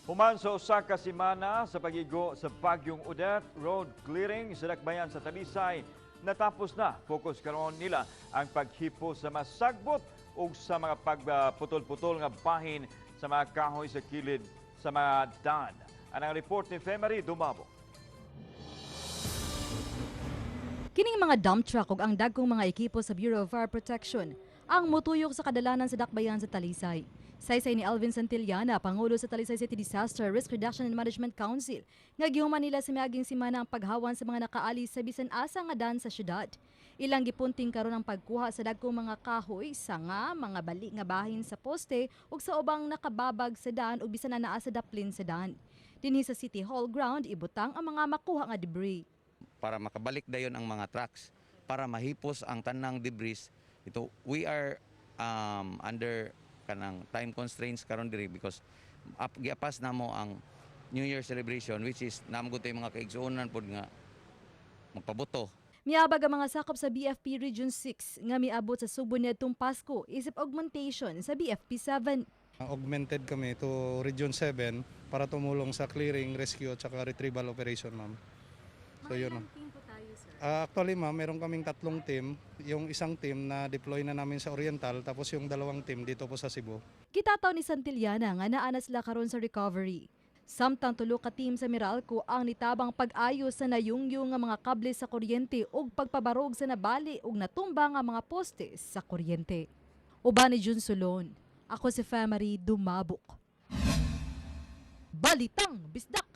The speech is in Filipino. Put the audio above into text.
Human sa usa ka semana sa pagigo sa Bagyong Odette, road clearing sa dakbayan sa Talisay natapos na. Focus karon nila ang paghipo sa masagbot o sa mga pagputol-putol nga bahin sa mga kahoy sa kilid sa mga daan. Anang report ni Femery Dumabo. Kining mga dump truck ug ang dagkong mga ekipo sa Bureau of Fire Protection ang mutuyok sa kadalanan sa dakbayan sa Talisay. Saysay ni Alvin Santillana, Pangulo sa Talisay City Disaster Risk Reduction and Management Council, nga gihuman nila sa miaging semana ang paghawan sa mga nakaalis sa bisan asa nga daan sa syudad. Ilang gipunting karon ang pagkuha sa dagkong mga kahoy, sanga, mga bali nga bahin sa poste ug sa ubang nakababag sa daan ug bisan na naa sa daplin sa daan. Dinhi sa City Hall ground ibutang ang mga makuha nga debris. Para makabalik dayon ang mga trucks para mahipos ang tanang debris. Ito we are under kanang time constraints karon diri because giapas namo ang New Year celebration, which is namgud tay mga kaigsuonan pod nga magpabuto. Miabag ang mga sakop sa BFP Region 6 nga miabot sa Subo niadtong Pasko isip augmentation sa BFP 7. Augmented kami to Region 7 para tumulong sa clearing, rescue at saka retrieval operation, ma'am. So yun. Actually, ma'am, meron kaming 3 team. Yung isang team na deploy na namin sa Oriental, tapos yung 2 team dito po sa Cebu. Kitataw ni Santillana nga naa na sila karon sa recovery. Samtang tulo ka team sa Meralco ang nitabang pag-ayos sa nayungyong nga mga kable sa kuryente ug pagpabarog sa nabali ug natumba nga mga poste sa kuryente. Uban ni Jun Solon, ako si Femery Dumabok. Balitang Bisdak!